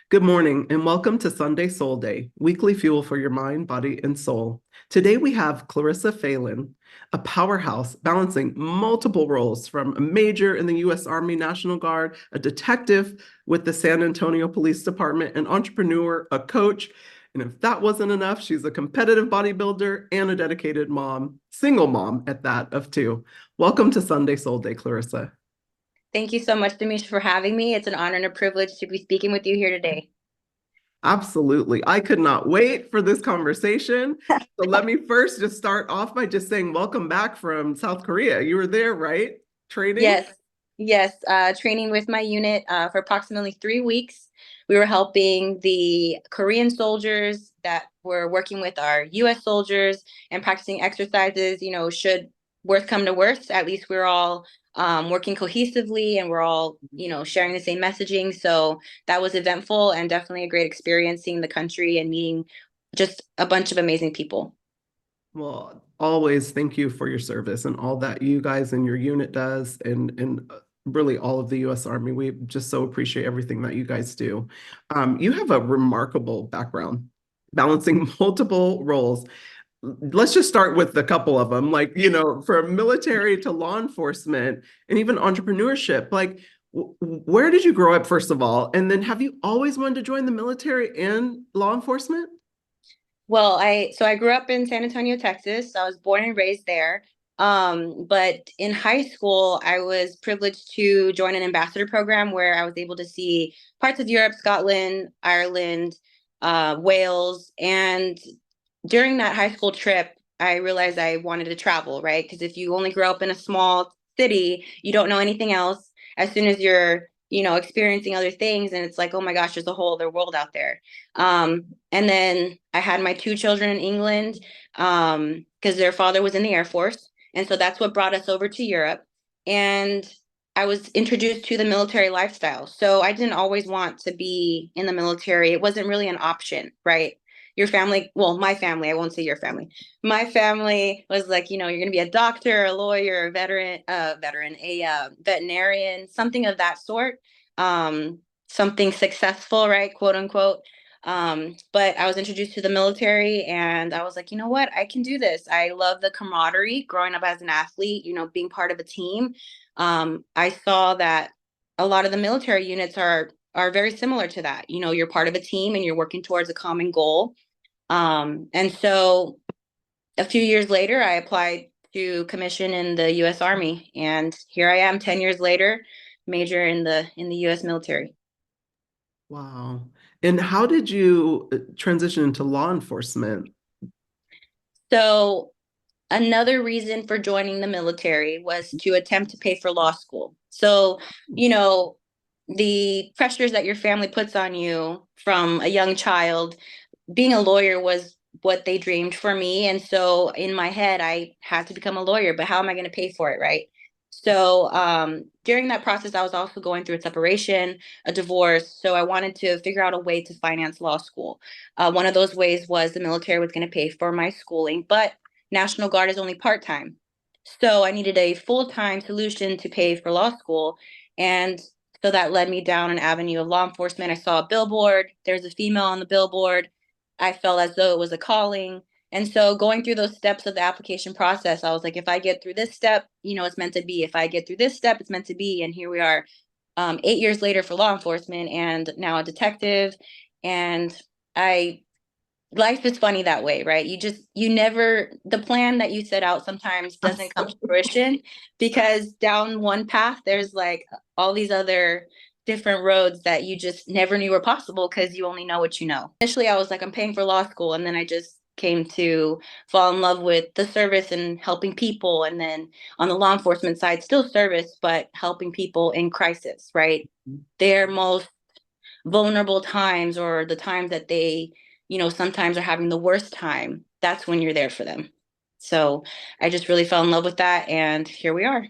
Good morning and welcome to Sunday Soul Day, weekly fuel for your mind, body, and soul. Today we have Clarissa Phalen, a powerhouse balancing multiple roles from a major in the U.S. Army National Guard, a detective with the San Antonio Police Department, an entrepreneur, a coach, and if that wasn't enough, she's a competitive bodybuilder and a dedicated mom, single mom at that of two. Welcome to Sunday Soul Day, Clarissa. Thank you so much, Demisha, for having me. It's an honor and a privilege to be speaking with you here today. Absolutely. I could not wait for this conversation. So let me first just start off by just saying welcome back from South Korea. You were there, right? Training? Yes, yes. Training with my unit for approximately 3 weeks. We were helping the Korean soldiers that were working with our U.S. soldiers and practicing exercises. Should worst come to worst, at least we're all working cohesively and we're all, sharing the same messaging. So that was eventful and definitely a great experience seeing the country and meeting just a bunch of amazing people. Well, always thank you for your service and all that you guys and your unit does and really all of the US Army. We just so appreciate everything that you guys do. You have a remarkable background, balancing multiple roles. Let's just start with a couple of them, like, from military to law enforcement and even entrepreneurship. Like, where did you grow up, first of all? And then have you always wanted to join the military and law enforcement? Well, I grew up in San Antonio, Texas. I was born and raised there. But in high school, I was privileged to join an ambassador program where I was able to see parts of Europe, Scotland, Ireland, Wales. And during that high school trip, I realized I wanted to travel, right? Because if you only grow up in a small city, you don't know anything else. As soon as you're, experiencing other things, and it's like, oh my gosh, there's a whole other world out there. And then I had my two children in England because their father was in the Air Force. And so that's what brought us over to Europe. And I was introduced to the military lifestyle. So I didn't always want to be in the military. It wasn't really an option, right? Your family, well, my family, I won't say your family. My family was like, you're going to be a doctor, a lawyer, a veterinarian, something of that sort. Something successful, right? Quote unquote. But I was introduced to the military and I was like, you know what? I can do this. I love the camaraderie growing up as an athlete, being part of a team. I saw that a lot of the military units are very similar to that. You're part of a team and you're working towards a common goal. And so a few years later, I applied to commission in the U.S. Army, and here I am, 10 years later, major in the U.S. military. Wow. And how did you transition into law enforcement? So another reason for joining the military was to attempt to pay for law school. So, the pressures that your family puts on you from a young child, being a lawyer was what they dreamed for me. And so in my head, I had to become a lawyer, but how am I going to pay for it? Right. So during that process, I was also going through a separation, a divorce. So I wanted to figure out a way to finance law school. One of those ways was the military was going to pay for my schooling, but National Guard is only part time. So I needed a full time solution to pay for law school. And so that led me down an avenue of law enforcement. I saw a billboard, there's a female on the billboard. I felt as though it was a calling. And so going through those steps of the application process, I was like, if I get through this step, it's meant to be. If I get through this step, it's meant to be. And here we are, 8 years later for law enforcement and now a detective. And I life is funny that way, right? You never, the plan that you set out sometimes doesn't come to fruition because down one path, there's like all these other different roads that you just never knew were possible because you only know what you know. Initially, I was like, I'm paying for law school. And then I just came to fall in love with the service and helping people. And then on the law enforcement side, still service, but helping people in crisis, right? Their most vulnerable times or the times that they, sometimes are having the worst time, that's when you're there for them. So I just really fell in love with that. And here we are.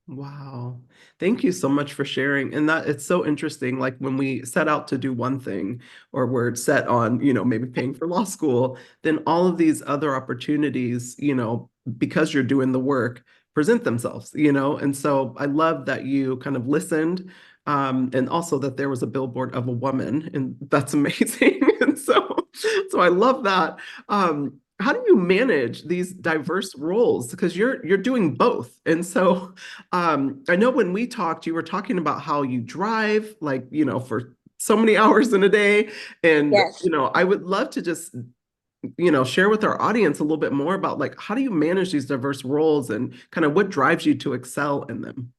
Wow. Thank you so much for sharing. And that it's so interesting. Like when we set out to do one thing or we're set on, maybe paying for law school, then all of these other opportunities, because you're doing the work, present themselves. And so I love that you kind of listened, and also that there was a billboard of a woman, and that's amazing. And so I love that. How do you manage these diverse roles? Because you're doing both. And so I know when we talked, you were talking about how you drive, like, for so many hours in a day. And, Yes. I would love to just, share with our audience a little bit more about like how do you manage these diverse roles and kind of what drives you to excel in them?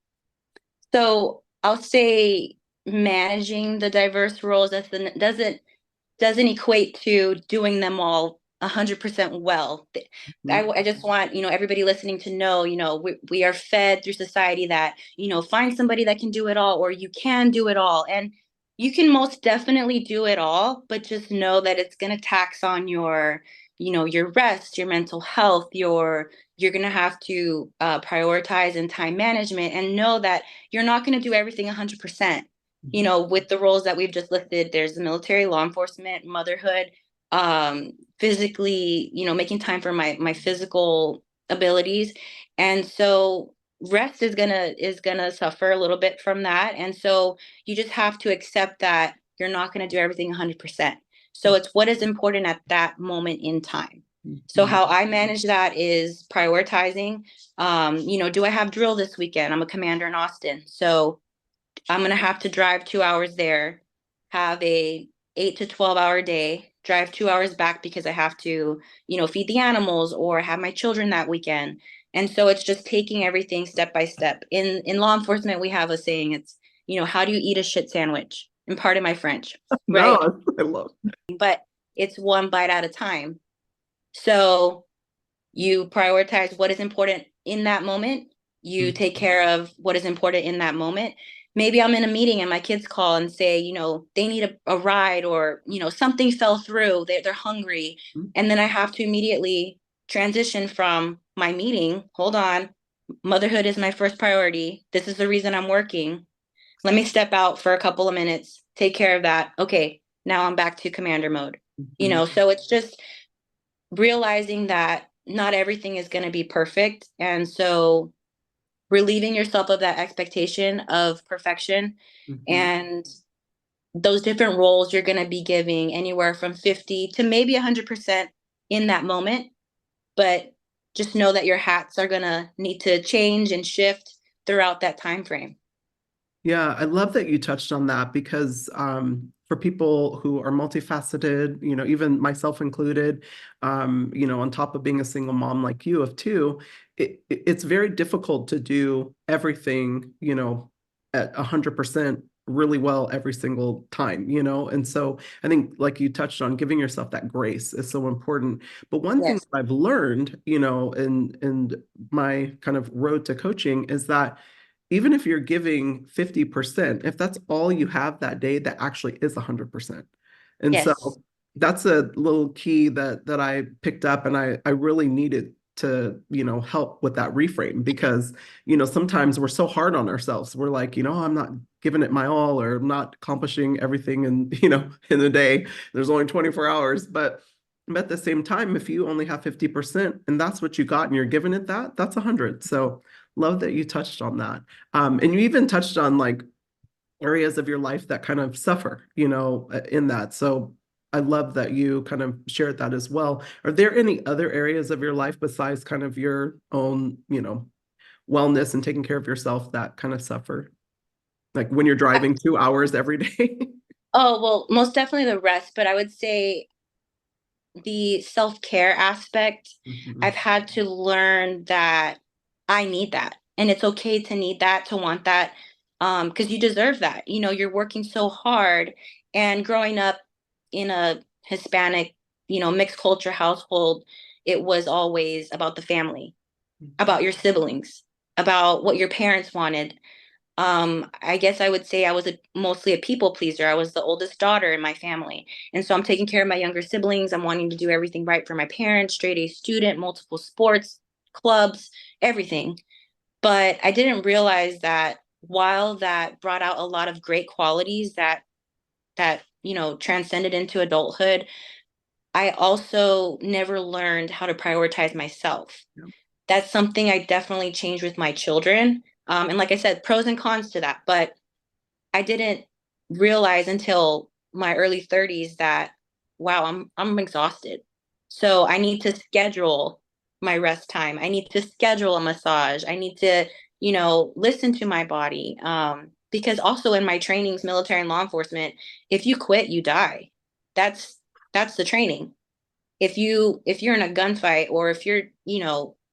So I'll say managing the diverse roles doesn't equate to doing them all 100% well. Mhm. I just want, everybody listening to know, we are fed through society that, find somebody that can do it all, or you can do it all. And you can most definitely do it all, but just know that it's going to tax on your rest, your mental health, you're going to have to prioritize and time management, and know that you're not going to do everything 100%. With the roles that we've just listed, there's the military, law enforcement, motherhood, physically, making time for my physical abilities. And so rest is gonna suffer a little bit from that. And so you just have to accept that you're not gonna do everything 100%. So it's what is important at that moment in time. So Mhm. how I manage that is prioritizing. Do I have drill this weekend? I'm a commander in Austin. So I'm gonna have to drive 2 hours there, have a 8 to 12 hour day, drive 2 hours back because I have to, feed the animals or have my children that weekend. And so it's just taking everything step by step. In law enforcement, we have a saying, it's, how do you eat a shit sandwich? And pardon my French, right? No, I love. But it's one bite at a time. So you prioritize what is important in that moment. You take care of what is important in that moment. Maybe I'm in a meeting and my kids call and say, they need a ride, or, something fell through, they're hungry. Mhm. And then I have to immediately transition from my meeting. Hold on. Motherhood is my first priority. This is the reason I'm working. Let me step out for a couple of minutes, take care of that. Okay, now I'm back to commander mode. Mhm. So it's just realizing that not everything is going to be perfect. And so relieving yourself of that expectation of perfection, Mhm. and those different roles you're going to be giving anywhere from 50 to maybe 100% in that moment. But just know that your hats are going to need to change and shift throughout that time frame. Yeah, I love that you touched on that because for people who are multifaceted, even myself included, on top of being a single mom like you of two, it's very difficult to do everything, at 100% really well every single time. And so I think, like you touched on, giving yourself that grace is so important. But one thing Yes. that I've learned, in my kind of road to coaching is that even if you're giving 50%, if that's all you have that day, that actually is 100%. And so Yes. that's a little key that I picked up, and I really needed to, help with that reframe because, sometimes we're so hard on ourselves. We're like, I'm not giving it my all, or I'm not accomplishing everything in, in a day. There's only 24 hours. But at the same time, if you only have 50% and that's what you got and you're giving it that's 100. So love that you touched on that. And you even touched on like areas of your life that kind of suffer, in that. So I love that you kind of shared that as well. Are there any other areas of your life besides kind of your own, wellness and taking care of yourself that kind of suffer? Like when you're driving 2 hours every day? Oh, well, most definitely the rest, but I would say the self-care aspect, I've Mhm. had to learn that I need that. And it's okay to need that, to want that, because you deserve that. You're working so hard. And growing up in a Hispanic, mixed culture household, it was always about the family, about your siblings, about what your parents wanted. I guess I would say I was mostly a people pleaser. I was the oldest daughter in my family. And so I'm taking care of my younger siblings. I'm wanting to do everything right for my parents, straight A student, multiple sports, clubs, everything. But I didn't realize that while that brought out a lot of great qualities that transcended into adulthood, I also never learned how to prioritize myself. Yeah. That's something I definitely changed with my children. And like I said, pros and cons to that. But I didn't realize until my early 30s that wow, I'm exhausted. So I need to schedule my rest time. I need to schedule a massage. I need to, listen to my body. Because also in my trainings, military and law enforcement, if you quit, you die. That's that's the training. If you're in a gunfight, or if you're,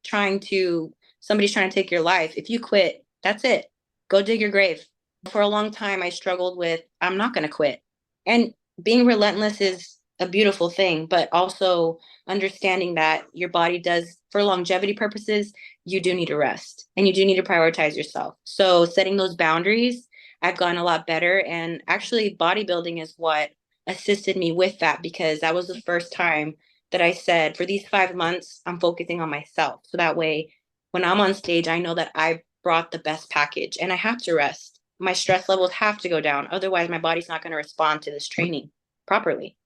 trying to somebody's trying to take your life, if you quit, that's it. Go dig your grave. For a long time I struggled with, I'm not going to quit. And being relentless is a beautiful thing, but also understanding that your body does, for longevity purposes, you do need to rest and you do need to prioritize yourself. So setting those boundaries, I've gotten a lot better. And actually bodybuilding is what assisted me with that, because that was the first time that I said, for these 5 months, I'm focusing on myself. So that way, when I'm on stage, I know that I brought the best package and I have to rest. My stress levels have to go down. Otherwise, my body's not going to respond to this training properly.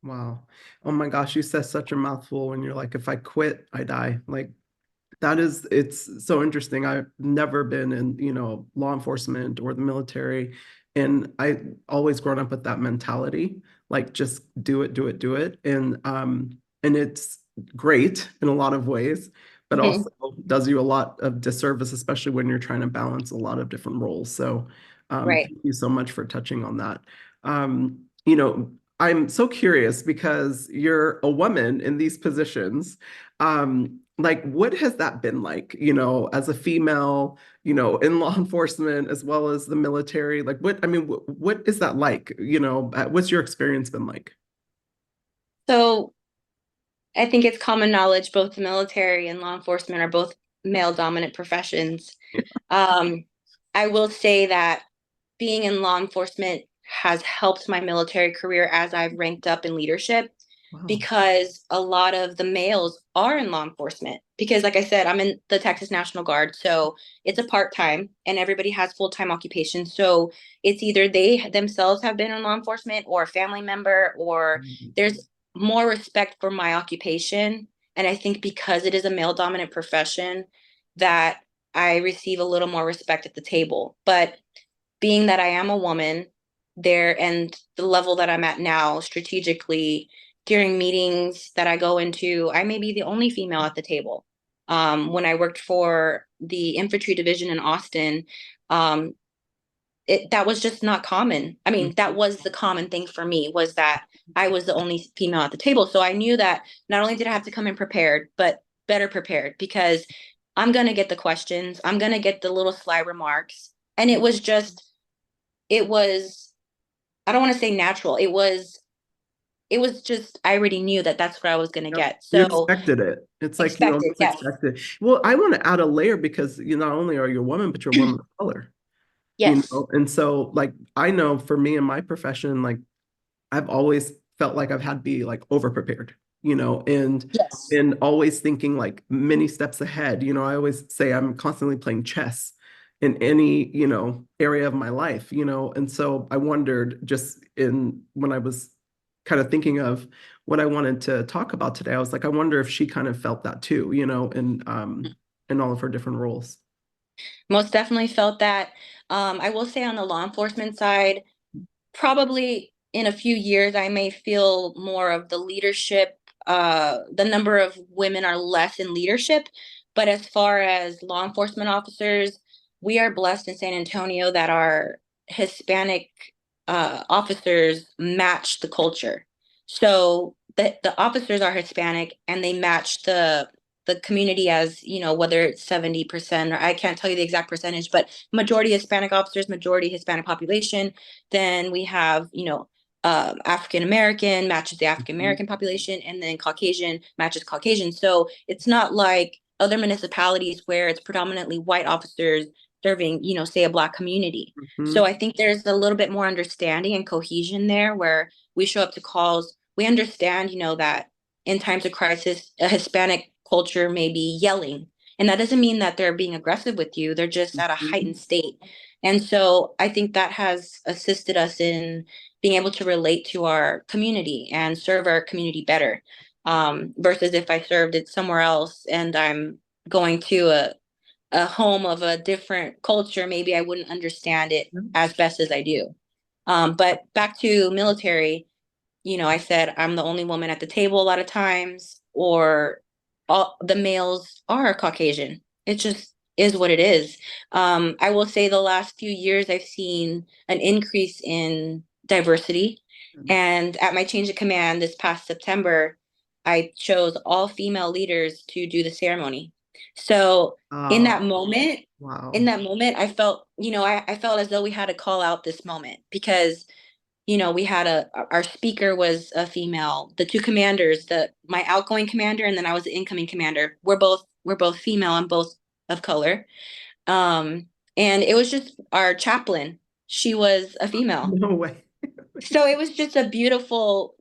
Wow. Oh my gosh, you said such a mouthful when you're like, if I quit, I die. Like that is, it's so interesting. I've never been in, law enforcement or the military. And I always grown up with that mentality, like just do it, do it, do it. And it's great in a lot of ways, but Mhm. also does you a lot of disservice, especially when you're trying to balance a lot of different roles. So Right. thank you so much for touching on that. I'm so curious because you're a woman in these positions. Like, what has that been like, as a female, in law enforcement as well as the military? Like, I mean, what is that like? What's your experience been like? So I think it's common knowledge both the military and law enforcement are both male dominant professions. Um, I will say that being in law enforcement has helped my military career as I've ranked up in leadership, Wow. because a lot of the males are in law enforcement. Because, like I said, I'm in the Texas National Guard. So it's a part time and everybody has full time occupation. So it's either they themselves have been in law enforcement or a family member, or there's more respect for my occupation. And I think because it is a male dominant profession, that I receive a little more respect at the table. But being that I am a woman there, and the level that I'm at now strategically, during meetings that I go into, I may be the only female at the table. When I worked for the infantry division in Austin, um, that was just not common. I mean, that Mhm. was the common thing for me, was that I was the only female at the table. So I knew that not only did I have to come in prepared, but better prepared, because I'm going to get the questions, I'm going to get the little sly remarks. And it was, I don't want to say natural. It was just, I already knew that that's what I was going to Yep. get. You So expected it. It's like you expected, almost yes. expected. Well, I want to add a layer because you not only are you a woman, but you're a woman of color. Yes. And so like I know for me in my profession, like I've always felt like I've had to be like over prepared, Yes. and always thinking like many steps ahead. I always say I'm constantly playing chess in any, area of my life, and so I wondered just in when I was kind of thinking of what I wanted to talk about today, I was like, I wonder if she kind of felt that too, in all of her different roles. Most definitely felt that. I will say on the law enforcement side, probably in a few years, I may feel more of the leadership. The number of women are less in leadership, but as far as law enforcement officers, we are blessed in San Antonio that our Hispanic officers match the culture. So the officers are Hispanic and they match the community, as whether it's 70%, or I can't tell you the exact percentage, but majority Hispanic officers, majority Hispanic population. Then we have, African American matches the African Mhm. American population, and then Caucasian matches Caucasian. So it's not like other municipalities where it's predominantly white officers serving, say a Black community. So Mhm. I think there's a little bit more understanding and cohesion there, where we show up to calls. We understand, that in times of crisis, a Hispanic culture may be yelling. And that doesn't mean that they're being aggressive with you. They're just at a Mhm. heightened state. And so I think that has assisted us in being able to relate to our community and serve our community better. Versus if I served it somewhere else and I'm going to a home of a different culture, maybe I wouldn't understand it as best as I do. But back to military, I said I'm the only woman at the table a lot of times, or all the males are Caucasian. It just is what it is. I will say the last few years I've seen an increase in diversity. And at my change of command this past September, I chose all female leaders to do the ceremony. So in that Oh, moment, wow. I felt, I felt as though we had to call out this moment because we had our speaker was a female. The two commanders, my outgoing commander and then I was the incoming commander. We're both female and both of color. Um, and it was just our chaplain. She was a female. No way. So it was just a beautiful,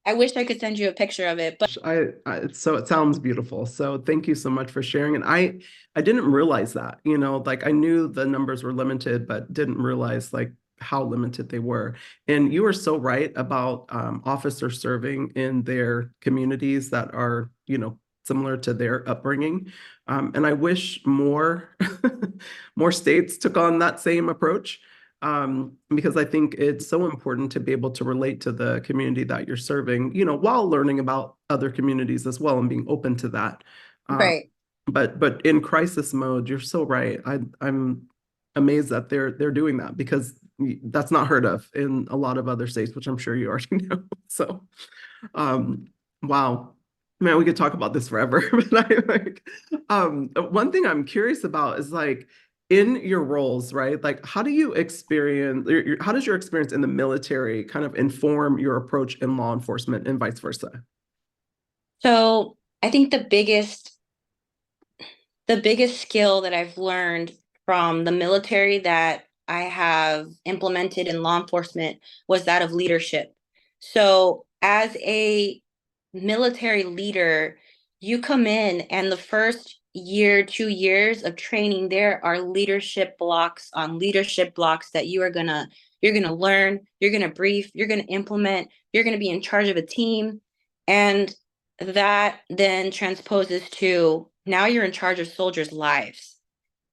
I wish I could send you a picture of it, but So it sounds beautiful. So thank you so much for sharing. And I didn't realize that, like I knew the numbers were limited, but didn't realize like how limited they were. And you were so right about officers serving in their communities that are, similar to their upbringing. And I wish more more states took on that same approach. Because I think it's so important to be able to relate to the community that you're serving, while learning about other communities as well and being open to that. Um, right. but in crisis mode, you're so right. I'm amazed that they're doing that because that's not heard of in a lot of other states, which I'm sure you already know. So, um, wow. Man, we could talk about this forever. But one thing I'm curious about is like in your roles, right? Like, how do you experience, how does your experience in the military kind of inform your approach in law enforcement and vice versa? So I think the biggest skill that I've learned from the military that I have implemented in law enforcement was that of leadership. So, as a military leader, you come in, and the first year, 2 years of training, there are leadership blocks on leadership blocks that you're gonna learn, you're gonna brief, you're gonna implement, you're gonna be in charge of a team, and that then transposes to now you're in charge of soldiers' lives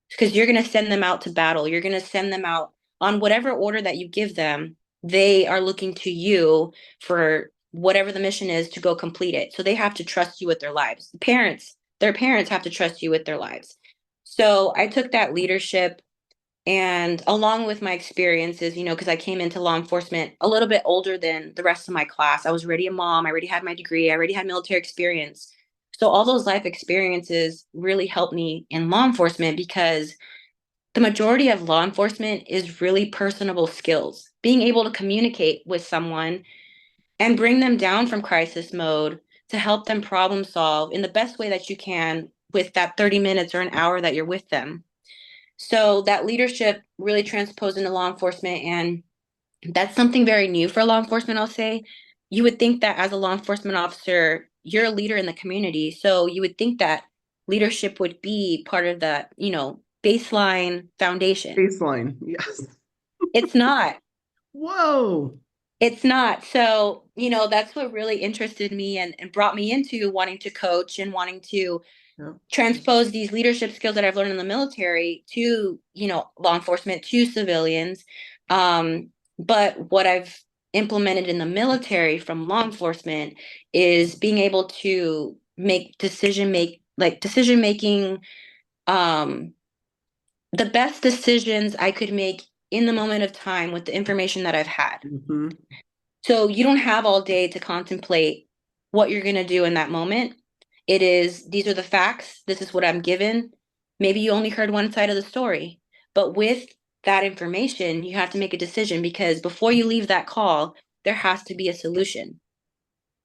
because you're going to send them out to battle. You're going to send them out on whatever order that you give them. They are looking to you for whatever the mission is to go complete it. So they have to trust you with their lives. Their parents have to trust you with their lives. So I took that leadership and along with my experiences, because I came into law enforcement a little bit older than the rest of my class. I was already a mom. I already had my degree. I already had military experience. So all those life experiences really helped me in law enforcement because the majority of law enforcement is really personable skills. Being able to communicate with someone and bring them down from crisis mode to help them problem solve in the best way that you can with that 30 minutes or an hour that you're with them. So that leadership really transposed into law enforcement, and that's something very new for law enforcement, I'll say. You would think that as a law enforcement officer, you're a leader in the community. So you would think that leadership would be part of that, baseline foundation. Baseline, yes. It's not. Whoa. It's not. So, that's what really interested me and brought me into wanting to coach and wanting to Yeah. transpose these leadership skills that I've learned in the military to, law enforcement, to civilians. But what I've implemented in the military from law enforcement is being able to decision making, um, the best decisions I could make in the moment of time with the information that I've had. Mhm. So you don't have all day to contemplate what you're going to do in that moment. It is, these are the facts. This is what I'm given. Maybe you only heard one side of the story, but with that information, you have to make a decision because before you leave that call, there has to be a solution,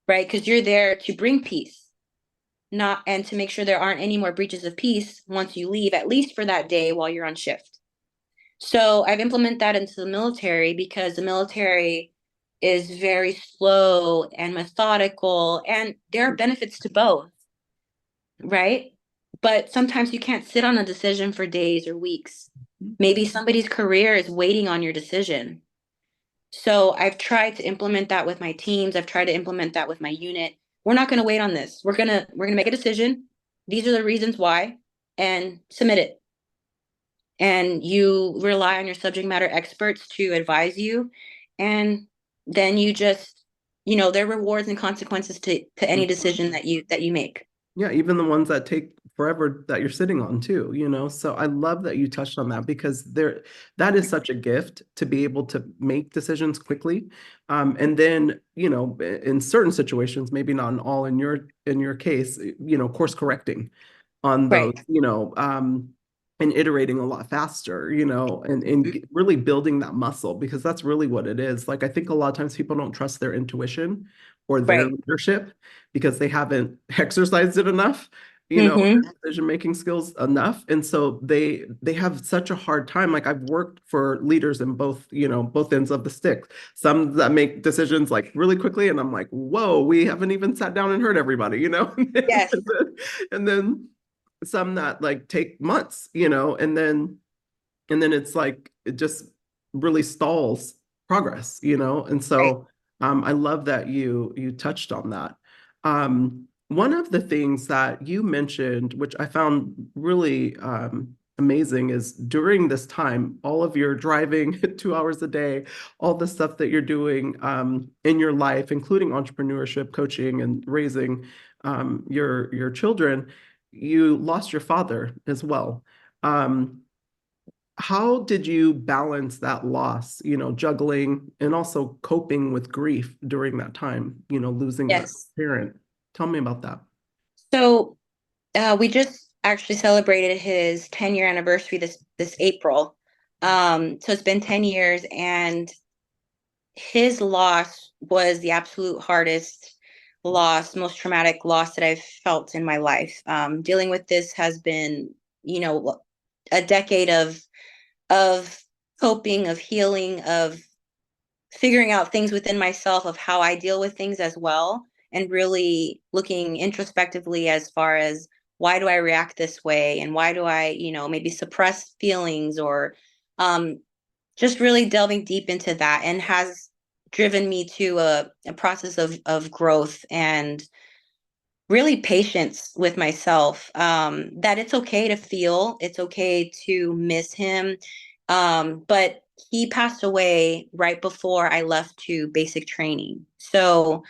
right? Because you're there to bring peace, not and to make sure there aren't any more breaches of peace once you leave, at least for that day while you're on shift. So I've implemented that into the military because the military is very slow and methodical, and there are benefits to both, right? But sometimes you can't sit on a decision for days or weeks. Maybe somebody's career is waiting on your decision. So I've tried to implement that with my teams. I've tried to implement that with my unit. We're not going to wait on this. We're going to make a decision. These are the reasons why. and submit it. And you rely on your subject matter experts to advise you. And then you just, there are rewards and consequences to any decision that you make. Yeah, even the ones that take forever that you're sitting on too, you know. So I love that you touched on that because that is such a gift to be able to make decisions quickly. And then, in certain situations, maybe not in all in your case, course correcting on those, Right. and iterating a lot faster, and really building that muscle because that's really what it is. Like I think a lot of times people don't trust their intuition or their Right. leadership because they haven't exercised it enough, Mm-hmm. decision making skills enough. And so they have such a hard time. Like I've worked for leaders in both ends of the stick. Some that make decisions like really quickly, and I'm like, whoa, we haven't even sat down and heard everybody, Yes. and then some that like take months, and then it's like it just really stalls progress, and Right. so I love that you touched on that. One of the things that you mentioned, which I found really amazing, is during this time, all of your driving 2 hours a day, all the stuff that you're doing in your life, including entrepreneurship, coaching, and raising your children, you lost your father as well. Um, how did you balance that loss, juggling and also coping with grief during that time, losing a Yes. parent? Tell me about that. So we just actually celebrated his 10-year anniversary this April. So it's been 10 years, and his loss was the absolute hardest loss, most traumatic loss that I've felt in my life. Dealing with this has been, a decade of coping, of healing, of figuring out things within myself, of how I deal with things as well, and really looking introspectively as far as why do I react this way, and why do I, maybe suppress feelings, or um, just really delving deep into that, and has driven me to a process of growth and really patience with myself, that it's okay to feel, it's okay to miss him. But he passed away right before I left to basic training. So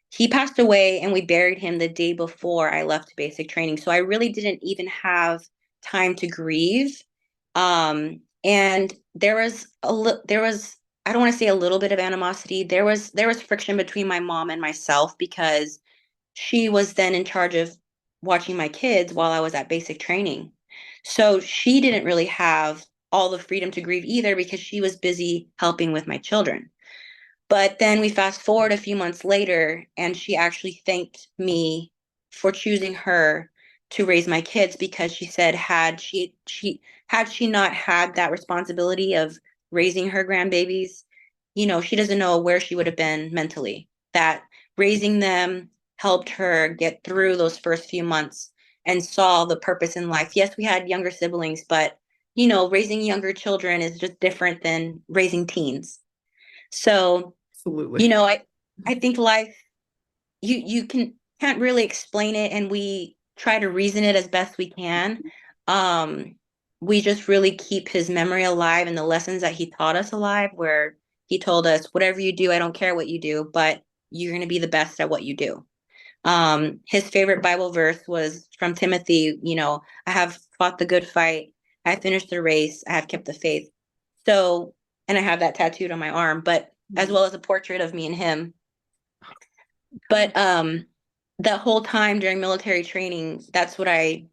he passed away and we buried him the day before I left basic training. So I really didn't even have time to grieve. And there was I don't want to say a little bit of animosity. There was friction between my mom and myself because she was then in charge of watching my kids while I was at basic training. So she didn't really have all the freedom to grieve either because she was busy helping with my children. But then we fast forward a few months later, and she actually thanked me for choosing her to raise my kids because she said had she not had that responsibility of raising her grandbabies, she doesn't know where she would have been mentally. That raising them helped her get through those first few months and saw the purpose in life. Yes, we had younger siblings, but raising younger children is just different than raising teens. So you Absolutely. know, I I think life, you can't really explain it, and we try to reason it as best we can. Um, we just really keep his memory alive and the lessons that he taught us alive, where he told us, whatever you do, I don't care what you do, but you're going to be the best at what you do. His favorite Bible verse was from Timothy, I have fought the good fight, I have finished the race, I have kept the faith. So, and I have that tattooed on my arm, but as well as a portrait of me and him. But that whole time during military training, that's what I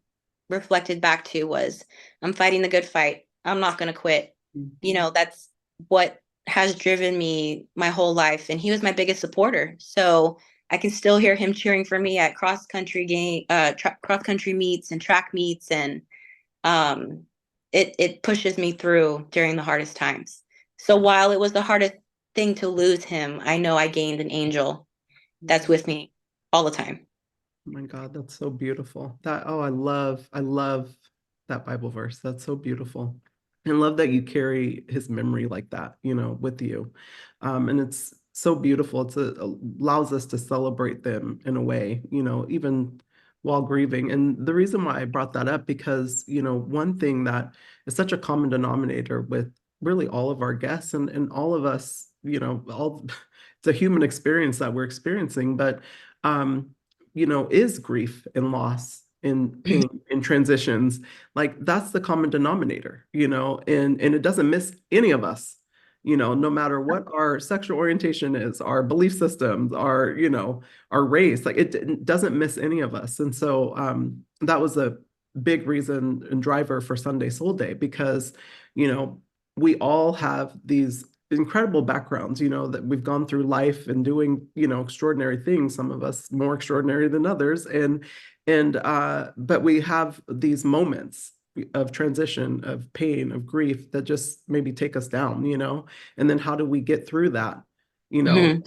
reflected back to was I'm fighting the good fight. I'm not going to quit. That's what has driven me my whole life. And he was my biggest supporter. So I can still hear him cheering for me at cross country meets and track meets. And um, it pushes me through during the hardest times. So while it was the hardest thing to lose him, I know I gained an angel that's with me all the time. Oh my God, that's so beautiful. I love that Bible verse. That's so beautiful. And love that you carry his memory like that, with you. And it's so beautiful. Allows us to celebrate them in a way, even while grieving. And the reason why I brought that up, because, one thing that is such a common denominator with really all of our guests and all of us, all it's a human experience that we're experiencing, but um, is grief and loss and Mhm. pain and transitions. Like that's the common denominator, and it doesn't miss any of us. No matter what our sexual orientation is, our belief systems, our race, like it doesn't miss any of us. And so that was a big reason and driver for Sunday Soul Day, because you know we all have these incredible backgrounds, that we've gone through life and doing extraordinary things, some of us more extraordinary than others, and but we have these moments of transition, of pain, of grief that just maybe take us down, and then how do we get through that? Mhm.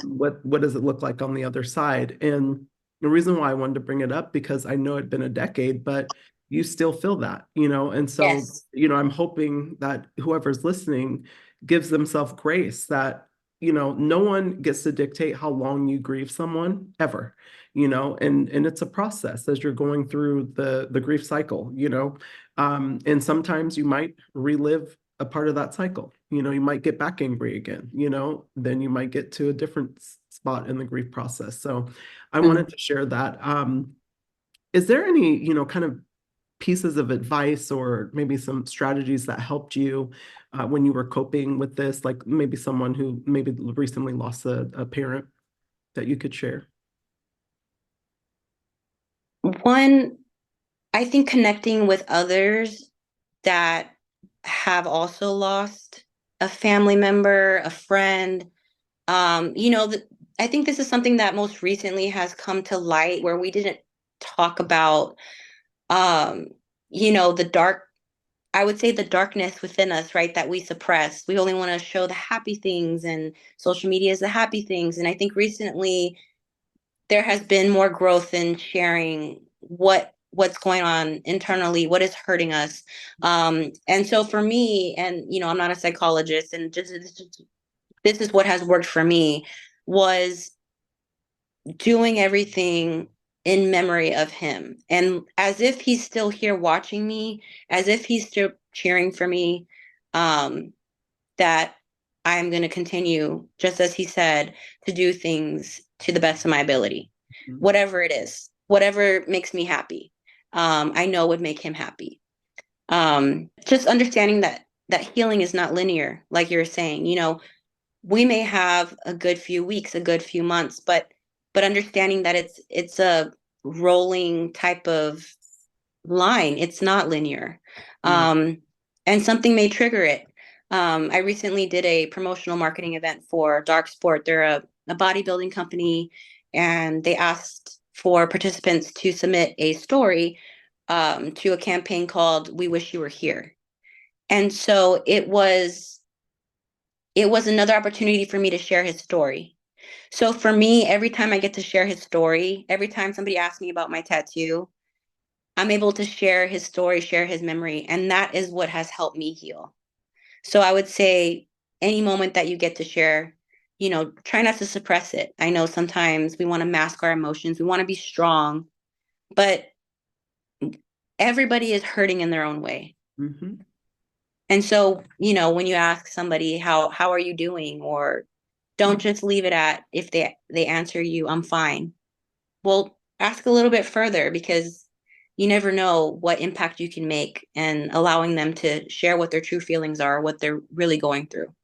What does it look like on the other side? And the reason why I wanted to bring it up, because I know it'd been a decade, but you still feel that, and so, Yes. I'm hoping that whoever's listening gives themselves grace that, no one gets to dictate how long you grieve someone ever, and it's a process as you're going through the grief cycle, and sometimes you might relive a part of that cycle. You might get back angry again, then you might get to a different spot in the grief process. So I wanted Mhm. to share that. Is there any, kind of pieces of advice or maybe some strategies that helped you when you were coping with this? Like maybe someone who maybe recently lost a parent that you could share? One, I think connecting with others that have also lost a family member, a friend. I think this is something that most recently has come to light where we didn't talk about, um, the dark, I would say the darkness within us, right? That we suppress. We only want to show the happy things, and social media is the happy things. And I think recently there has been more growth in sharing what's going on internally, what is hurting us. And so for me, and I'm not a psychologist, and just this is what has worked for me, was doing everything in memory of him, and as if he's still here watching me, as if he's still cheering for me, um, that I'm going to continue, just as he said, to do things to the best of my ability, Mhm. whatever it is, whatever makes me happy. I know would make him happy. Just understanding that healing is not linear, like you're saying. We may have a good few weeks, a good few months, but understanding that it's a rolling type of line. It's not linear. Yeah. Um, and something may trigger it. I recently did a promotional marketing event for Dark Sport. They're a bodybuilding company, and they asked for participants to submit a story to a campaign called "We Wish You Were Here." And so it was another opportunity for me to share his story. So for me, every time I get to share his story, every time somebody asks me about my tattoo, I'm able to share his story, share his memory, and that is what has helped me heal. So I would say any moment that you get to share, try not to suppress it. I know sometimes we want to mask our emotions, we want to be strong, but everybody is hurting in their own way. Hmm. And so, when you ask somebody how are you doing, or don't just leave it at, if they answer you, I'm fine. Well, ask a little bit further, because you never know what impact you can make, and allowing them to share what their true feelings are, what they're really going through.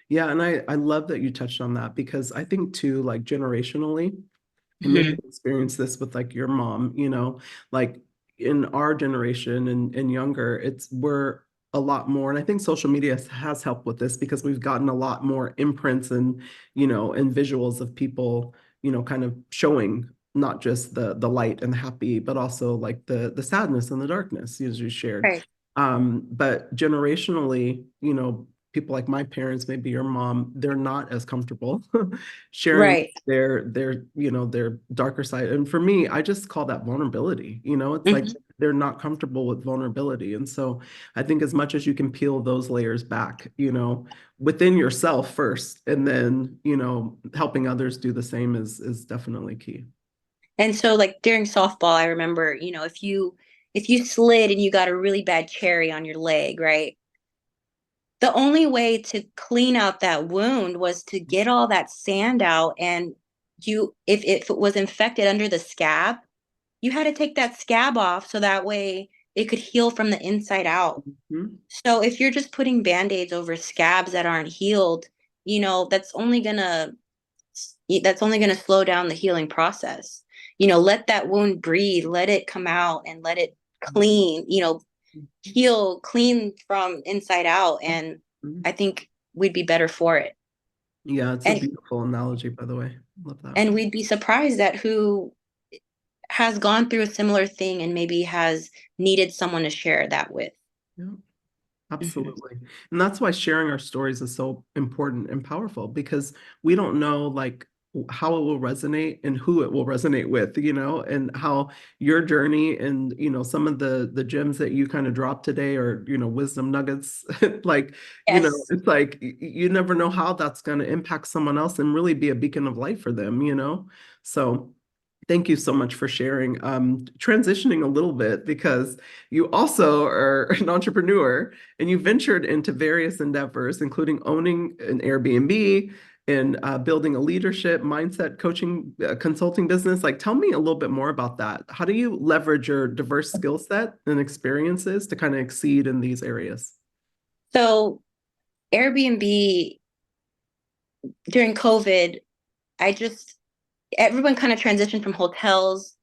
Yeah, and I love that you touched on that, because I think too, like generationally, and maybe Hmm. you experienced this with like your mom, like in our generation and younger, we're a lot more, and I think social media has helped with this, because we've gotten a lot more imprints and visuals of people, kind of showing not just the light and the happy, but also like the sadness and the darkness, as you shared. Right. But generationally, people like my parents, maybe your mom, they're not as comfortable sharing Right. their darker side. And for me, I just call that vulnerability. It's like Hmm. they're not comfortable with vulnerability. And so I think as much as you can peel those layers back, within yourself first, and then, helping others do the same is definitely key. And so like during softball, I remember, if you slid and you got a really bad cherry on your leg, right? The only way to clean out that wound was to get all that sand out, and if it was infected under the scab, you had to take that scab off so that way it could heal from the inside out. Mhm. So if you're just putting band-aids over scabs that aren't healed, that's only going to slow down the healing process. Let that wound breathe, let it come out and let it clean, heal clean from inside out, and Mhm. I think we'd be better for it. Yeah, it's a And beautiful analogy, by the way. Love that. and we'd be surprised at who has gone through a similar thing and maybe has needed someone to share that with. Yeah. Mhm. Absolutely. And that's why sharing our stories is so important and powerful because we don't know like how it will resonate and who it will resonate with, and how your journey and, some of the gems that you kind of dropped today or, wisdom nuggets, like, Yes. it's like you never know how that's going to impact someone else and really be a beacon of light for them. So thank you so much for sharing. Transitioning a little bit because you also are an entrepreneur and you ventured into various endeavors, including owning an Airbnb and building a leadership mindset coaching consulting business. Like, tell me a little bit more about that. How do you leverage your diverse skill set and experiences to kind of exceed in these areas? So Airbnb during COVID, I just everyone kind of transitioned from hotels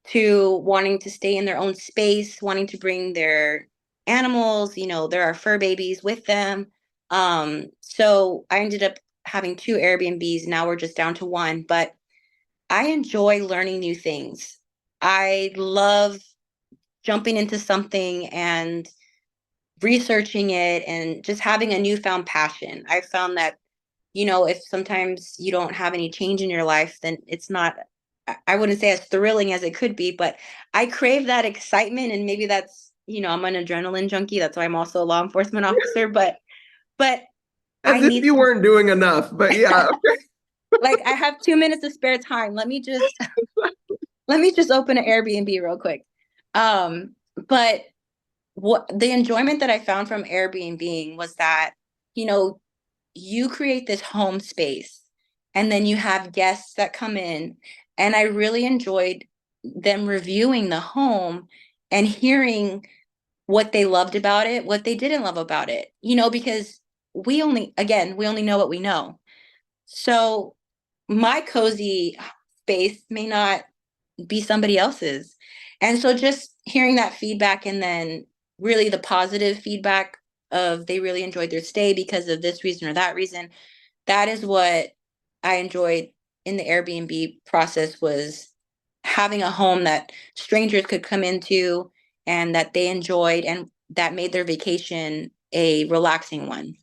to wanting to stay in their own space, wanting to bring their animals, there are fur babies with them. So I ended up having two Airbnbs. Now we're just down to one, but I enjoy learning new things. I love jumping into something and researching it and just having a newfound passion. I found that, if sometimes you don't have any change in your life, then it's not, I wouldn't say as thrilling as it could be, but I crave that excitement. And maybe that's, I'm an adrenaline junkie. That's why I'm also a law enforcement officer. But As I if need you weren't doing enough, but yeah. like I have 2 minutes of spare time. Let me just open an Airbnb real quick. But what the enjoyment that I found from Airbnb was that, you know, you create this home space and then you have guests that come in. And I really enjoyed them reviewing the home and hearing what they loved about it, what they didn't love about it, because we only know what we know. So my cozy space may not be somebody else's. And so just hearing that feedback and then really the positive feedback of they really enjoyed their stay because of this reason or that reason, that is what I enjoyed in the Airbnb process, was having a home that strangers could come into and that they enjoyed and that made their vacation a relaxing one.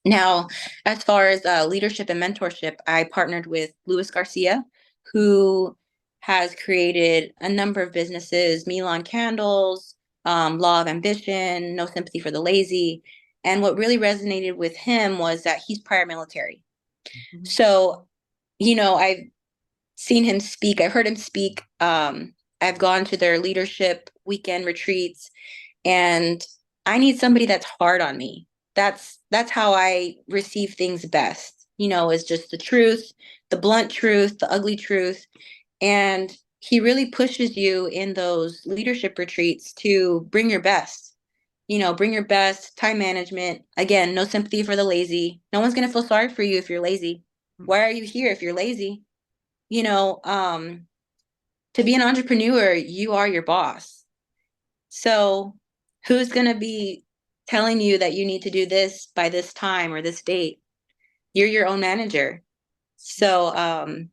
Now, as far as leadership and mentorship, I partnered with Luis Garcia, who has created a number of businesses: Milan Candles, Law of Ambition, No Sympathy for the Lazy. And what really resonated with him was that he's prior military. So, I've seen him speak, I've heard him speak. I've gone to their leadership weekend retreats, and I need somebody that's hard on me. That's how I receive things best. Is just the truth, the blunt truth, the ugly truth. And he really pushes you in those leadership retreats to bring your best. Bring your best, time management. Again, no sympathy for the lazy. No one's going to feel sorry for you if you're lazy. Why are you here if you're lazy? You know, um to be an entrepreneur, you are your boss. So who's going to be telling you that you need to do this by this time or this date? You're your own manager. So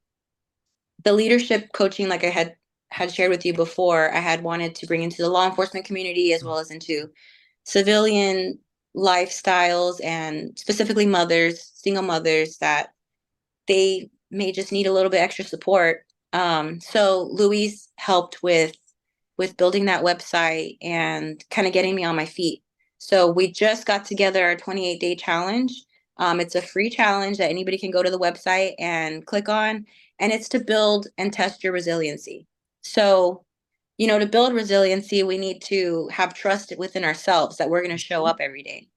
the leadership coaching, like I had shared with you before, I had wanted to bring into the law enforcement community as well as into civilian lifestyles, and specifically mothers, single mothers, that they may just need a little bit extra support. So Louise helped with building that website and kind of getting me on my feet. So we just got together our 28-day challenge. It's a free challenge that anybody can go to the website and click on, and it's to build and test your resiliency. So, to build resiliency, we need to have trust within ourselves that we're going to show up every day.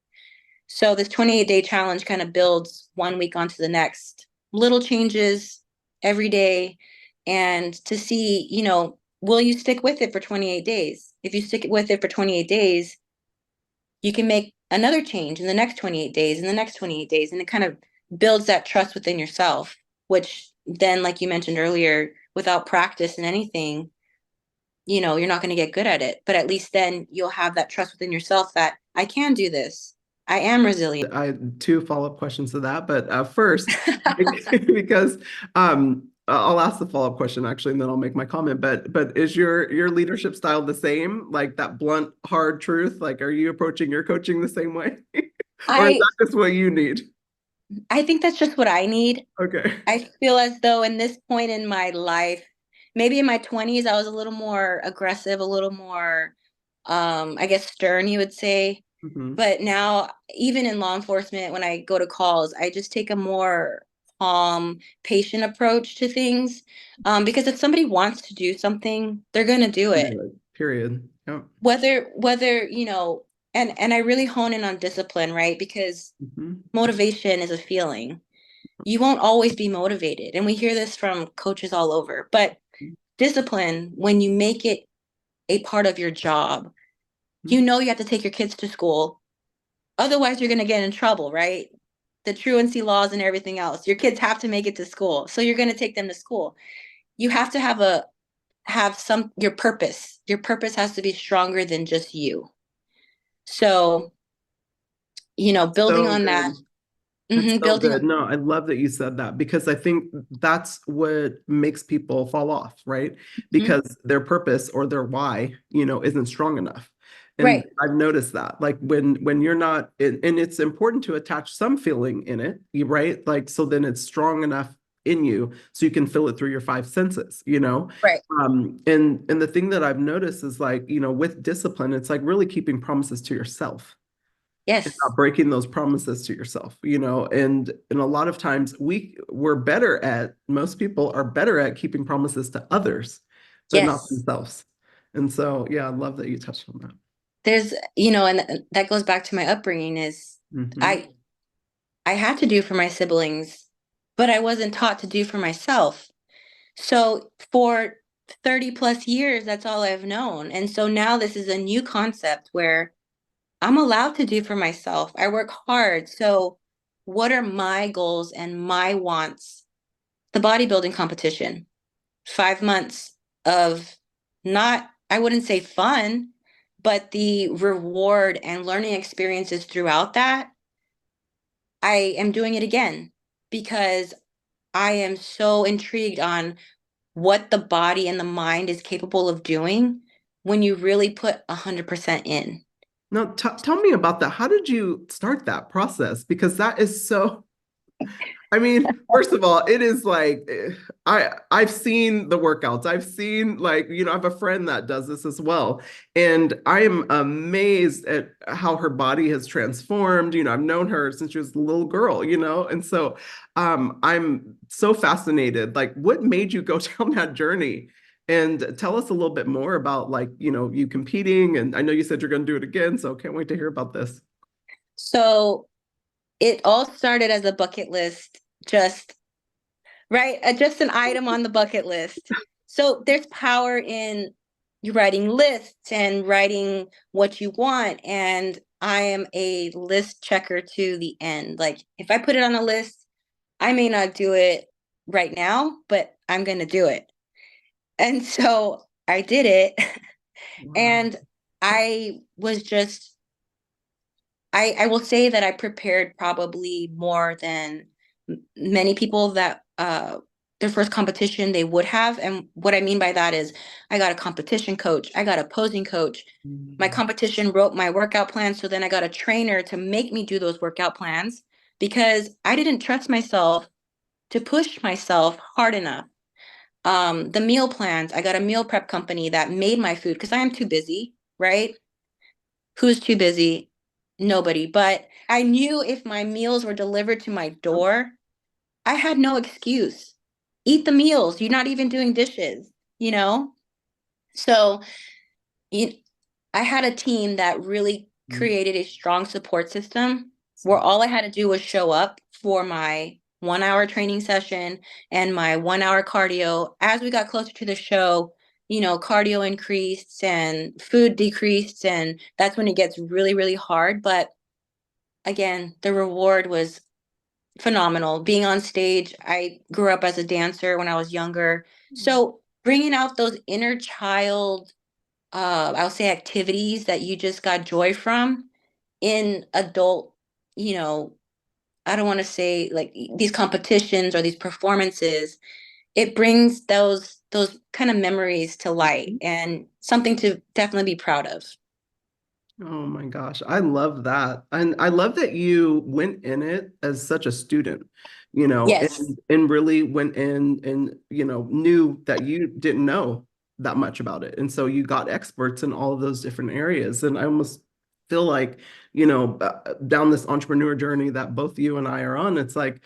So this 28-day challenge kind of builds one week onto the next, little changes every day, and to see, will you stick with it for 28 days? If you stick with it for 28 days, you can make another change in the next 28 days, in the next 28 days, and it kind of builds that trust within yourself, which then, like you mentioned earlier, without practice in anything, you're not going to get good at it. But at least then you'll have that trust within yourself that I can do this. I am resilient. I two follow-up questions to that, but first, because I'll ask the follow-up question actually, and then I'll make my comment. But is your leadership style the same, like that blunt, hard truth? Like, are you approaching your coaching the same way, or is I that just what you need? I think that's just what I need. Okay. I feel as though in this point in my life, maybe in my 20s, I was a little more aggressive, a little more, I guess, stern, you would say. Hmm. But now, even in law enforcement, when I go to calls, I just take a more calm, patient approach to things. Because if somebody wants to do something, they're going to do it. Period. Yep. Whether, and I really hone in on discipline, right? Because Hmm. motivation is a feeling. You won't always be motivated. And we hear this from coaches all over. But discipline, when you make it a part of your job, you have to take your kids to school. Otherwise, you're going to get in trouble, right? The truancy laws and everything else. Your kids have to make it to school. So you're going to take them to school. You have to have your purpose. Your purpose has to be stronger than just you. So, building So on that. good. That's so Building good. No, I love that you said that because I think that's what makes people fall off, right? Mhm. Because their purpose or their why, isn't strong enough. And Right. I've noticed that, like when you're not, and it's important to attach some feeling in it, right? Like so then it's strong enough in you so you can feel it through your five senses. Right. And the thing that I've noticed is like, with discipline, it's like really keeping promises to yourself and Yes. not breaking those promises to yourself. And a lot of times most people are better at keeping promises to others, but not Yes. themselves. And so, yeah, I love that you touched on that. There's, and that goes back to my upbringing is Hmm. I I had to do for my siblings, but I wasn't taught to do for myself. So for 30 plus years, that's all I've known. And so now this is a new concept where I'm allowed to do for myself. I work hard. So what are my goals and my wants? The bodybuilding competition, 5 months of not, I wouldn't say fun, but the reward and learning experiences throughout that. I am doing it again because I am so intrigued on what the body and the mind is capable of doing when you really put 100% in. Now, tell me about that. How did you start that process? Because that is so, I mean, first of all, it is like I've seen the workouts. I've seen like, I have a friend that does this as well. And I am amazed at how her body has transformed. I've known her since she was a little girl. And so I'm so fascinated. Like, what made you go down that journey? And tell us a little bit more about like, you competing. And I know you said you're going to do it again, so can't wait to hear about this. So it all started as a bucket list, just right, just an item on the bucket list. So there's power in you writing lists and writing what you want. And I am a list checker to the end. Like if I put it on a list, I may not do it right now, but I'm going to do it. And so I did it. Wow. And I was just, I will say that I prepared probably more than many people that their first competition they would have. And what I mean by that is I got a competition coach, I got a posing coach. My Mm. competition wrote my workout plan. So then I got a trainer to make me do those workout plans because I didn't trust myself to push myself hard enough. The meal plans, I got a meal prep company that made my food because I am too busy, right? Who's too busy? Nobody. But I knew if my meals were delivered to my door, I had no excuse. eat the meals. You're not even doing dishes, you know? So you, I had a team that really Mm. created a strong support system where all I had to do was show up for my 1 hour training session and my 1 hour cardio. As we got closer to the show, cardio increased and food decreased, and that's when it gets really, really hard. But again, the reward was phenomenal. Being on stage, I grew up as a dancer when I was younger. So bringing out those inner child, I'll say activities that you just got joy from in adult, you know, I don't want to say like these competitions or these performances. It brings those kind of memories to light and something to definitely be proud of. Oh my gosh, I love that. And I love that you went in it as such a student, Yes. and really went in and, knew that you didn't know that much about it. And so you got experts in all of those different areas. And I almost feel like, down this entrepreneur journey that both you and I are on, it's like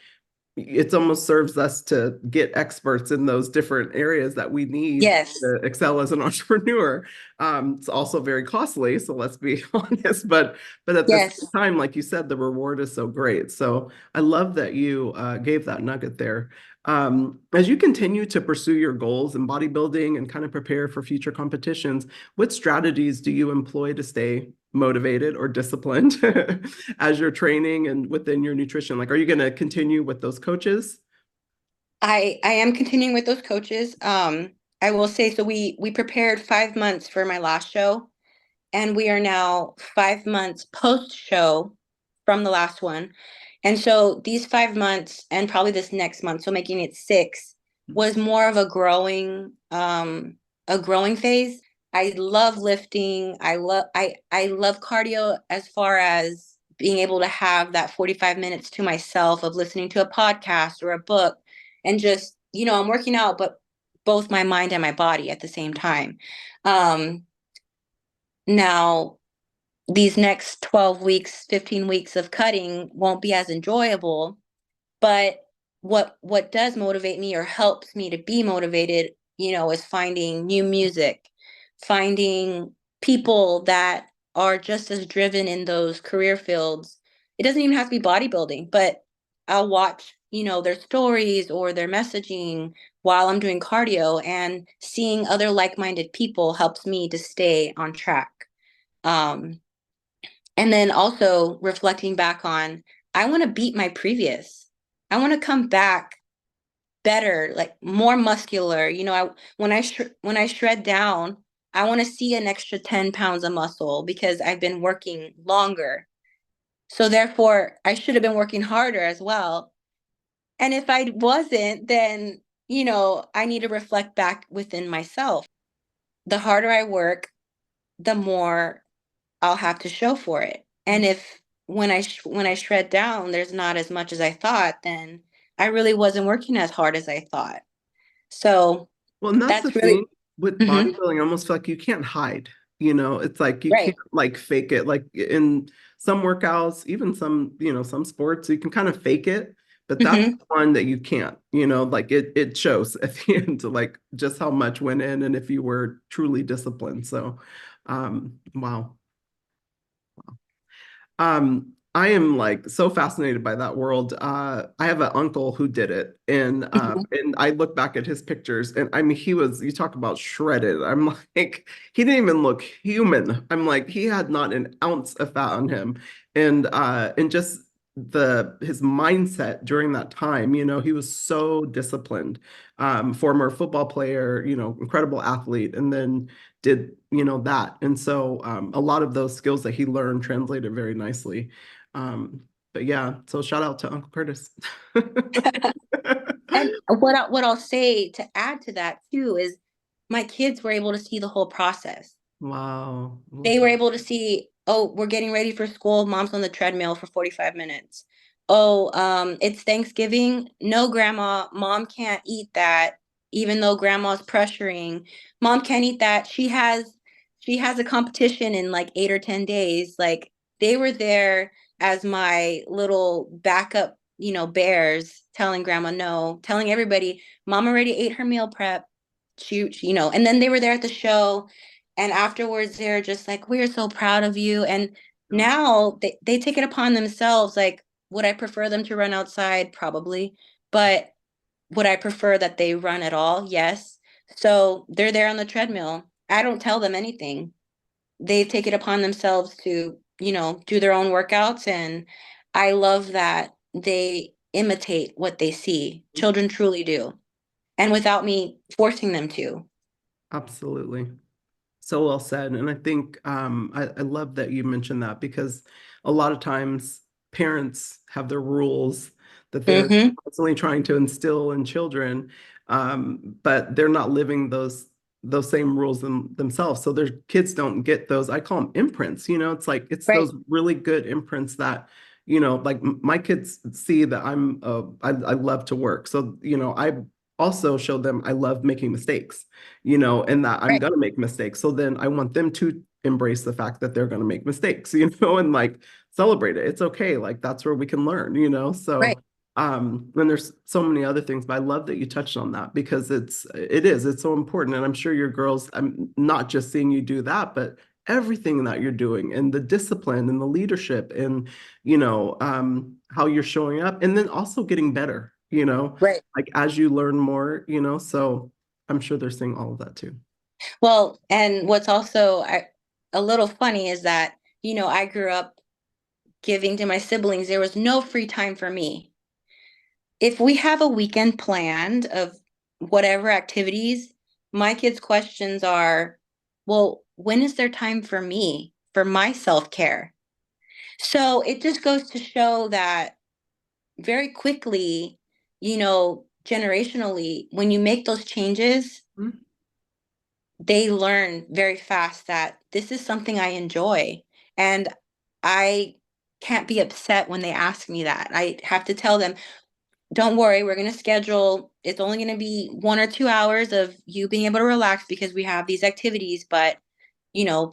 it almost serves us to get experts in those different areas that we need Yes. to excel as an entrepreneur. It's also very costly, so let's be honest. But at the same Yes. time, like you said, the reward is so great. So I love that you gave that nugget there. As you continue to pursue your goals in bodybuilding and kind of prepare for future competitions, what strategies do you employ to stay motivated or disciplined as you're training and within your nutrition? Like, are you going to continue with those coaches? I am continuing with those coaches. I will say so we prepared 5 months for my last show, and we are now 5 months post show from the last one. And so these 5 months and probably this next month, so making it six, was more of a growing phase. I love lifting. I love cardio as far as being able to have that 45 minutes to myself of listening to a podcast or a book and just, I'm working out, but both my mind and my body at the same time. Um, Now, these next 12 weeks, 15 weeks of cutting won't be as enjoyable, but what does motivate me or helps me to be motivated, is finding new music, finding people that are just as driven in those career fields. It doesn't even have to be bodybuilding, but I'll watch, their stories or their messaging while I'm doing cardio, and seeing other like-minded people helps me to stay on track. Um, and then also reflecting back on, I want to beat my previous. I want to come back better, like more muscular. When I shred down, I want to see an extra 10 pounds of muscle because I've been working longer. So therefore, I should have been working harder as well. And if I wasn't, then, I need to reflect back within myself. The harder I work, the more I'll have to show for it. And if when I shred down, there's not as much as I thought, then I really wasn't working as hard as I thought. So Well, and that's the that's really thing with mhm, bodybuilding, I almost feel like you can't hide. It's like you can't right. like fake it. Like in some workouts, even some sports, you can kind of fake it, but that's Hmm. one that you can't, like it shows at the end, like just how much went in and if you were truly disciplined. So, wow. I am like so fascinated by that world. I have an uncle who did it, Hmm. and I look back at his pictures, and I mean, you talk about shredded. I'm like, he didn't even look human. I'm like, he had not an ounce of fat on him, and just his mindset during that time, he was so disciplined. Former football player, incredible athlete, and then did that, and so a lot of those skills that he learned translated very nicely. But yeah, so shout out to Uncle Curtis. And what I'll say to add to that too is my kids were able to see the whole process. Wow. They were able to see, oh, we're getting ready for school. Mom's on the treadmill for 45 minutes. Oh, it's Thanksgiving. No, grandma, mom can't eat that, even though grandma's pressuring. Mom can't eat that. She has a competition in like 8 or 10 days. Like they were there as my little backup, bears, telling grandma no, telling everybody, mom already ate her meal prep. And then they were there at the show. And afterwards, they're just like, we're so proud of you. And Yeah. now they take it upon themselves. Like, would I prefer them to run outside? Probably. But would I prefer that they run at all? Yes. So they're there on the treadmill. I don't tell them anything. They take it upon themselves to, do their own workouts. And I love that they imitate what they see. Children truly do. And without me forcing them to. Absolutely. So well said. And I think I love that you mentioned that because a lot of times parents have their rules that they're Mm-hmm. constantly trying to instill in children, but they're not living those same rules themselves. So their kids don't get those, I call them imprints, it's like it's Right. those really good imprints that, like my kids see that I love to work. So, I also show them I love making mistakes, and that I'm Right. going to make mistakes. So then I want them to embrace the fact that they're going to make mistakes, and like celebrate it. It's okay. Like that's where we can learn, Right. So and there's so many other things, but I love that you touched on that because it's so important. And I'm sure your girls, I'm not just seeing you do that, but everything that you're doing and the discipline and the leadership and how you're showing up and then also getting better, Right. like as you learn more, so I'm sure they're seeing all of that too. Well, and what's also a little funny is that, I grew up giving to my siblings. There was no free time for me. If we have a weekend planned of whatever activities, my kids' questions are, well, when is there time for me, for my self-care? So it just goes to show that very quickly, generationally, when you make those changes, Mhm. they learn very fast that this is something I enjoy. And I can't be upset when they ask me that. I have to tell them, don't worry, we're going to schedule, it's only going to be 1 or 2 hours of you being able to relax because we have these activities, but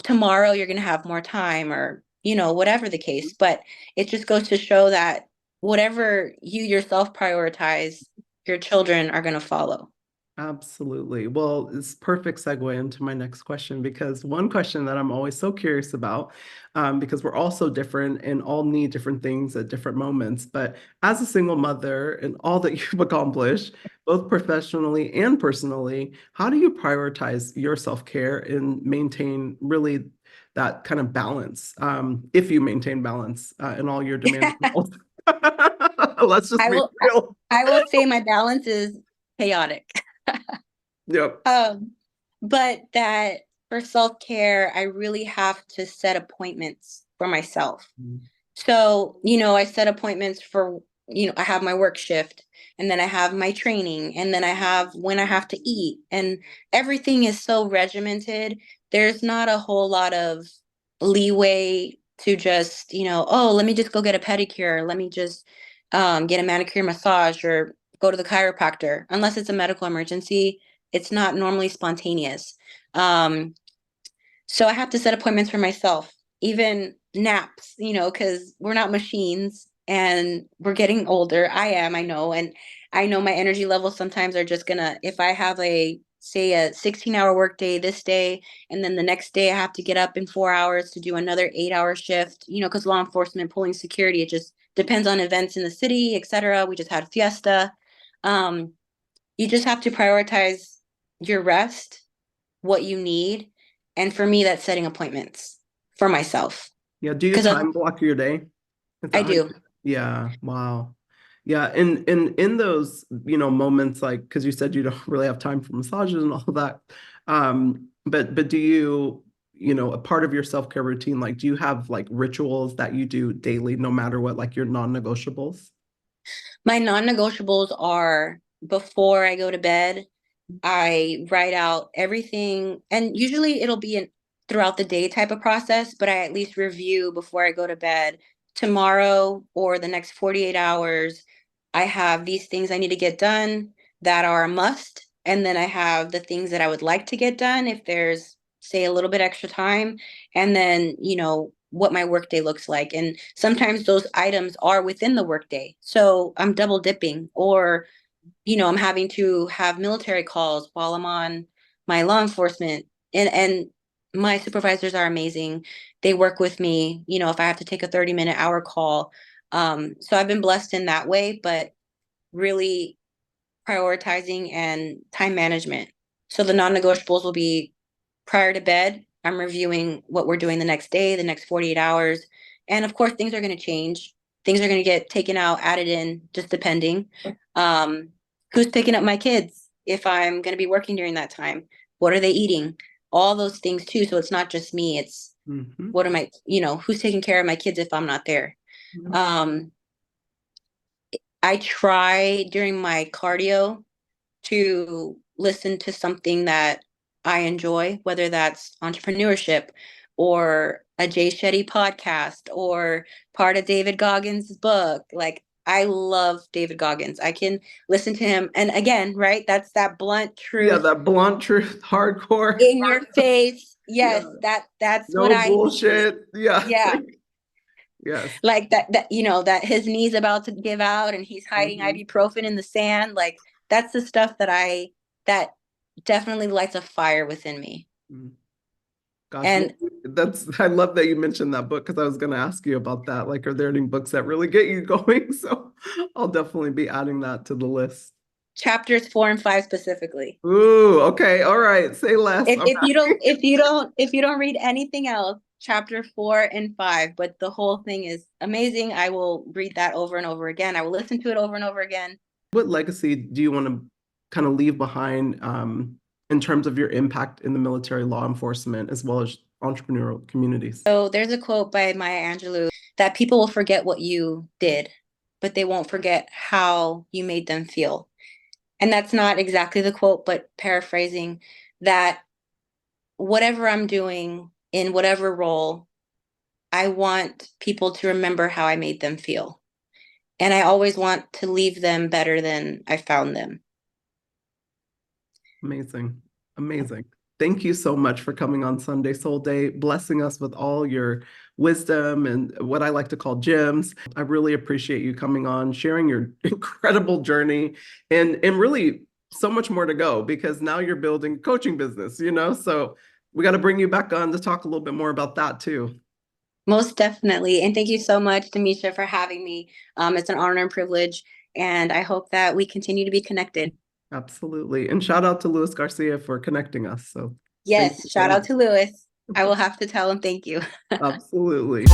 tomorrow you're going to have more time or, whatever the case. But it just goes to show that whatever you yourself prioritize, your children are going to follow. Absolutely. Well, it's perfect segue into my next question because one question that I'm always so curious about, because we're all so different and all need different things at different moments. But as a single mother and all that you've accomplished, both professionally and personally, how do you prioritize your self-care and maintain really that kind of balance, if you maintain balance in all your demanding roles? Let's just I be will real. I will say my balance is chaotic. Yep. Um, but that for self-care, I really have to set appointments for myself. So, I set appointments for, I have my work shift and then I have my training and then I have when I have to eat and everything is so regimented. There's not a whole lot of leeway to just, oh, let me just go get a pedicure. Let me just get a manicure massage or go to the chiropractor. Unless it's a medical emergency, it's not normally spontaneous. Um, so I have to set appointments for myself, even naps, because we're not machines and we're getting older. I know. And I know my energy levels sometimes are just gonna, if I have say a 16-hour work day this day, and then the next day I have to get up in 4 hours to do another 8-hour shift, because law enforcement, pulling security, it just depends on events in the city, etc. We just had fiesta. Um, you just have to prioritize your rest, what you need. And for me, that's setting appointments for myself. Yeah, do you Because time block your day? Is I that how you do. do it? Yeah, wow. Yeah, and in those, moments like because you said you don't really have time for massages and all of that. But do you, a part of your self-care routine, like do you have like rituals that you do daily, no matter what, like your non-negotiables? My non-negotiables are before I go to bed, I write out everything, and usually it'll be an throughout the day type of process, but I at least review before I go to bed. Tomorrow or the next 48 hours, I have these things I need to get done that are a must, and then I have the things that I would like to get done if there's say a little bit extra time, and then, what my workday looks like. And sometimes those items are within the workday. So I'm double dipping, or, I'm having to have military calls while I'm on my law enforcement. And my supervisors are amazing. They work with me, if I have to take a 30-minute hour call. So I've been blessed in that way, but really prioritizing and time management. So the non-negotiables will be prior to bed, I'm reviewing what we're doing the next day, the next 48 hours. And of course, things are going to change. Things are going to get taken out, added in, just depending. Um, who's picking up my kids if I'm going to be working during that time? What are they eating? All those things too. So it's not just me. It's what am I, who's taking care of my kids if I'm not there? I try during my cardio to listen to something that I enjoy, whether that's entrepreneurship or a Jay Shetty podcast or part of David Goggins' book. Like, I love David Goggins. I can listen to him. And again, right, that's that blunt Yeah, truth that blunt truth, hardcore. in your face. Yes, Yeah. that's what No I need. bullshit. Yeah. Yeah. Yes. Like that, that his knee's about to give out and he's hiding ibuprofen in the sand. Like, that's the stuff that definitely lights a fire within me. Gosh, And I love that you mentioned that book, because I was going to ask you about that. Like, are there any books that really get you going? So I'll definitely be adding that to the list. chapters 4 and 5 specifically. Ooh, okay. All right. Say less. If you don't read anything else, chapter 4 and 5, but the whole thing is amazing. I will read that over and over again. I will listen to it over and over again. What legacy do you want to kind of leave behind in terms of your impact in the military, law enforcement, as well as entrepreneurial communities? So there's a quote by Maya Angelou that people will forget what you did, but they won't forget how you made them feel. And that's not exactly the quote, but paraphrasing that, whatever I'm doing in whatever role, I want people to remember how I made them feel. And I always want to leave them better than I found them. Amazing. Amazing. Thank you so much for coming on Sunday Soul Day, blessing us with all your wisdom and what I like to call gems. I really appreciate you coming on, sharing your incredible journey, and really so much more to go, because now you're building a coaching business, so we got to bring you back on to talk a little bit more about that too. Most definitely. And thank you so much, Demisha, for having me. It's an honor and privilege. And I hope that we continue to be connected. Absolutely. And shout out to Luis Garcia for connecting us. So yes, shout out to Luis. I will have to tell him thank you. Absolutely.